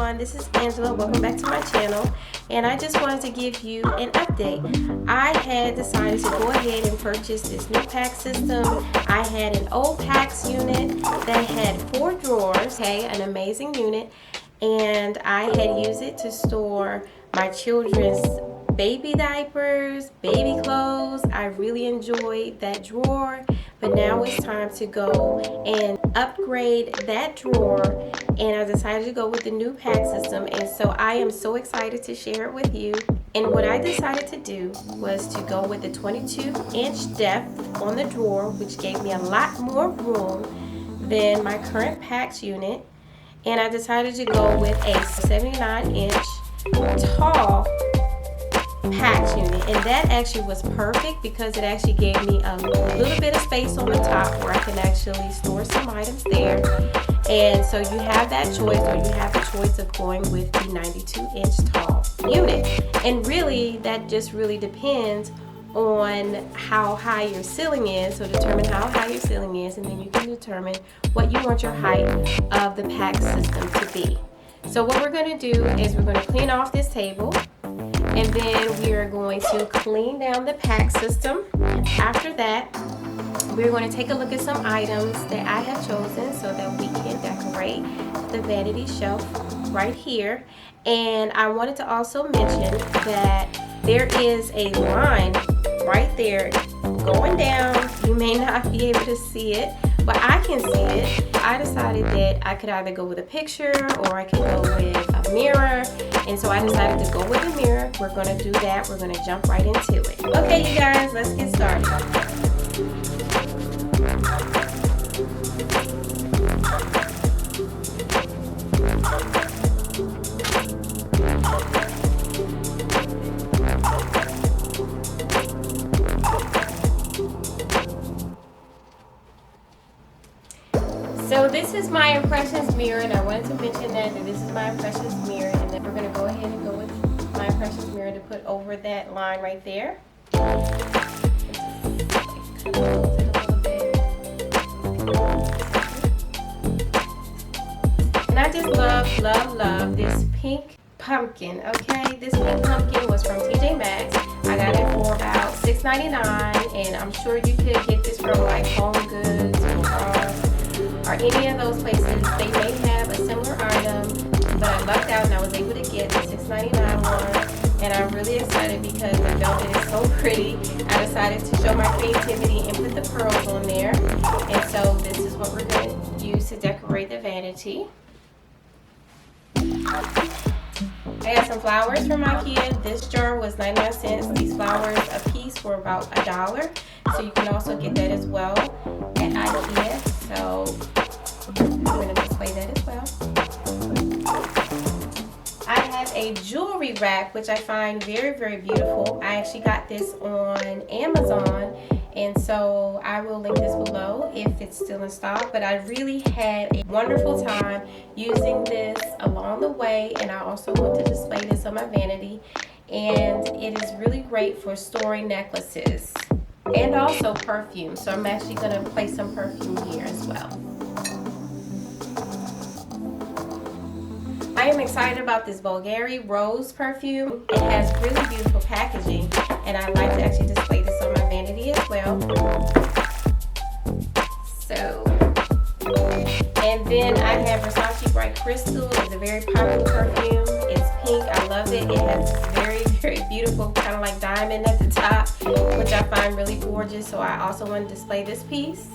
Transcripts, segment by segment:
everyone, this is Angela. Welcome back to my channel, and I just wanted to give you an update. I had decided to go ahead and purchase this new PAX system. I had an old PAX unit that had 4 drawers, okay, an amazing unit, and I had used it to store my children's baby diapers, baby clothes. I really enjoyed that drawer, but now it's time to go and upgrade that drawer, and I decided to go with the new PAX system, and so I am so excited to share it with you. And what I decided to do was to go with the 22-inch depth on the drawer, which gave me a lot more room than my current PAX unit, and I decided to go with a 79-inch tall PAX unit, and that actually was perfect because it actually gave me a little bit of space on the top where I can actually store some items there. And so you have that choice, or you have the choice of going with the 92-inch tall unit, and really that just really depends on how high your ceiling is. So determine how high your ceiling is, and then you can determine what you want your height of the PAX system to be. So what we're going to do is we're going to clean off this table, and then we are going to clean down the PAX system. After that, we're going to take a look at some items that I have chosen so that we can decorate the vanity shelf right here. And I wanted to also mention that there is a line right there going down. You may not be able to see it, but I can see it. I decided that I could either go with a picture or I could go with a mirror, and so I decided to go with a mirror. We're going to do that. We're going to jump right into it. Okay, you guys, let's get started. So this is my Impressions mirror, and I wanted to mention that this is my Impressions mirror, and then we're going to go ahead and go with my Impressions mirror to put over that line right there. And I just love this pink pumpkin, okay? This pink pumpkin was from TJ Maxx. I got it for about $6.99, and I'm sure you could get this from like Home Goods or any of those places. They may have a similar item, but I lucked out and I was able to get the $6.99 one, and I'm really excited because the velvet is so pretty. I decided to show my creativity and put the pearls on there, and so this is what we're going to use to decorate the vanity. I got some flowers from Ikea. This jar was 99 cents. These flowers a piece were about $1, so you can also get that as well at Ikea. So I'm going to display that as well. I have a jewelry rack, which I find very beautiful. I actually got this on Amazon, and so I will link this below if it's still in stock. But I really had a wonderful time using this along the way, and I also want to display this on my vanity. And it is really great for storing necklaces and also perfume. So I'm actually going to place some perfume here as well. I am excited about this Fenty Rose perfume. It has really beautiful packaging, and I'd like to actually display this on my vanity as well. So, and then I have Versace Bright Crystal. It's a very popular perfume. It's pink. I love it. It has very beautiful kind of like diamond at the top, which I find really gorgeous. So I also want to display this piece.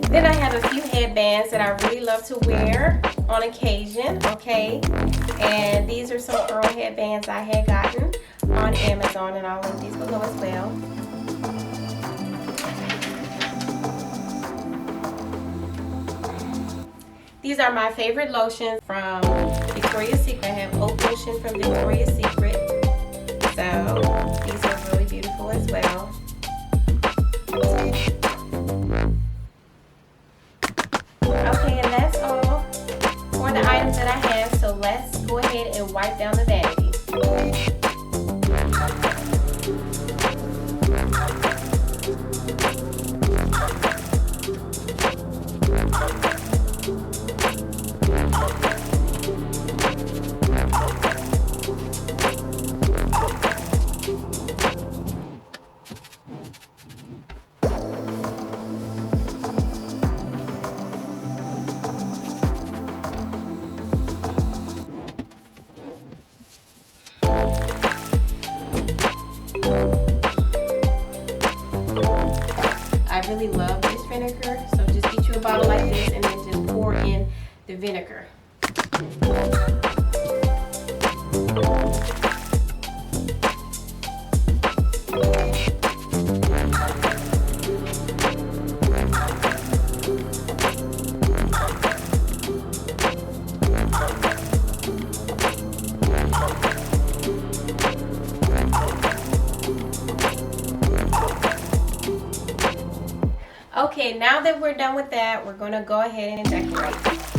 Then I have a few headbands that I really love to wear on occasion, okay? And these are some pearl headbands I had gotten on Amazon, and I'll link these below as well. These are my favorite lotions from Victoria's Secret. I have oat lotion from Victoria's Secret. So these are really beautiful as well. Okay, and that's all for the items that I have. So let's go ahead and wipe down the vanity. I really love this vinegar, so just get you a bottle like this and then just pour in the vinegar. Okay, now that we're done with that, we're going to go ahead and decorate.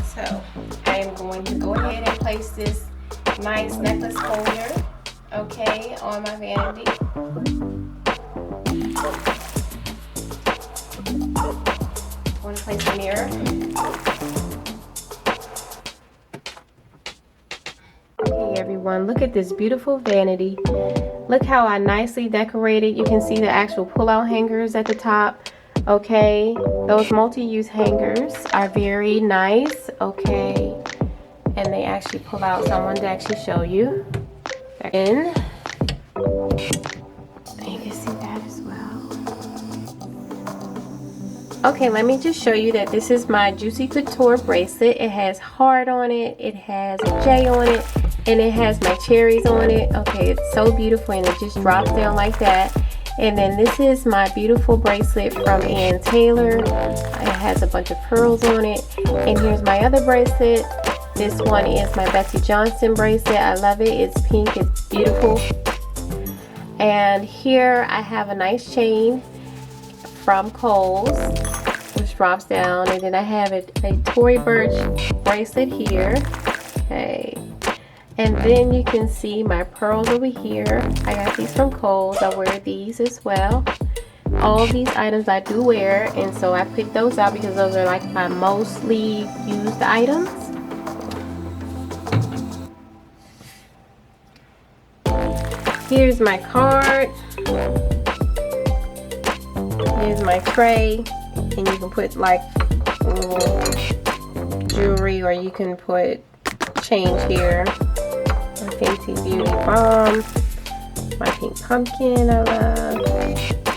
So I am going to go ahead and place this nice necklace holder, okay, on my vanity. I'm going to place a mirror. Okay, everyone, look at this beautiful vanity. Look how I nicely decorated. You can see the actual pull-out hangers at the top. Okay, those multi-use hangers are very nice, okay, and they actually pull out. So I wanted to actually show you. And you can see that as well. Okay, let me just show you that this is my Juicy Couture bracelet. It has heart on it, it has a J on it, and it has my cherries on it. Okay, it's so beautiful, and it just drops down like that. And then this is my beautiful bracelet from Ann Taylor. It has a bunch of pearls on it. And here's my other bracelet. This one is my Betsy Johnson bracelet. I love it. It's pink. It's beautiful. And here I have a nice chain from Kohl's, which drops down. And then I have a Tory Burch bracelet here. Okay. And then you can see my pearls over here. I got these from Kohl's. I wear these as well. All of these items I do wear, and so I picked those out because those are like my mostly used items. Here's my card. Here's my tray. And you can put like jewelry, or you can put change here. My Fenty Beauty Balm, my pink pumpkin I love.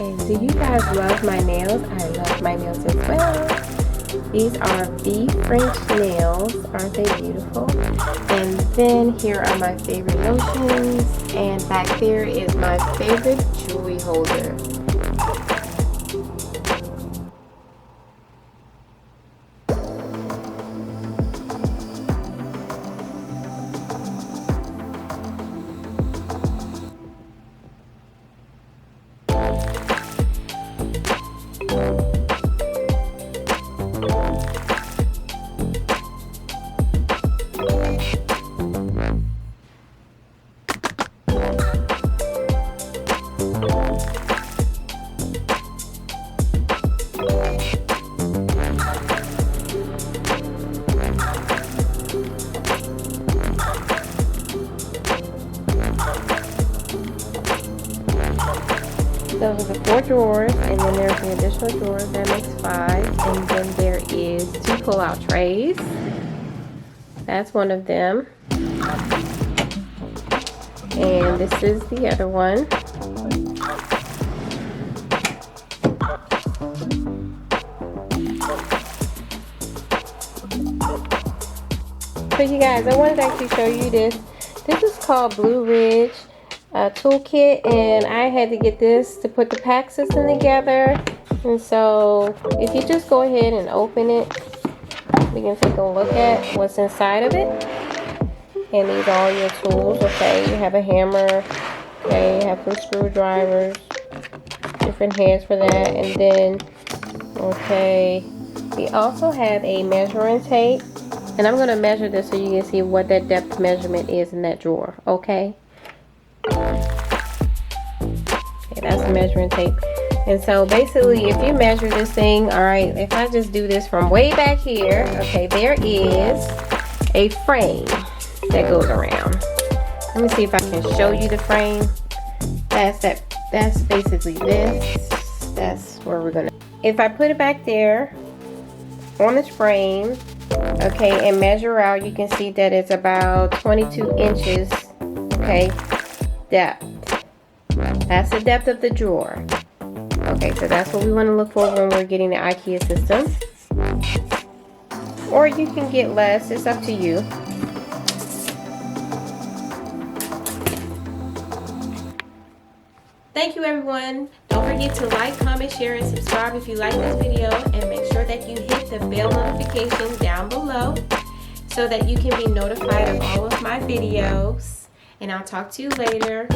And do you guys love my nails? I love my nails as well. These are the French nails. Aren't they beautiful? And then here are my favorite lotions. And back there is my favorite jewelry holder. Those are the 4 drawers, and then there's the additional drawers, that makes 5. And then there is 2 pull-out trays. That's one of them. And this is the other one. So you guys, I wanted to actually show you this. This is called Blue Ridge toolkit, and I had to get this to put the pack system together. And so if you just go ahead and open it, we can take a look at what's inside of it. And these are all your tools. Okay, you have a hammer, okay, you have some screwdrivers, different heads for that. And then okay, we also have a measuring tape, and I'm going to measure this so you can see what that depth measurement is in that drawer. Okay, that's the measuring tape. And so basically, if you measure this thing, all right, if I just do this from way back here, okay, there is a frame that goes around. Let me see if I can show you the frame. That's basically this. That's where we're gonna, if I put it back there on this frame, okay, and measure out, you can see that it's about 22 inches, okay, depth. That's the depth of the drawer. Okay, so that's what we want to look for when we're getting the IKEA system. Or you can get less, it's up to you. Thank you, everyone. Don't forget to like, comment, share, and subscribe if you like this video, and make sure that you hit the bell notification down below so that you can be notified of all of my videos. And I'll talk to you later.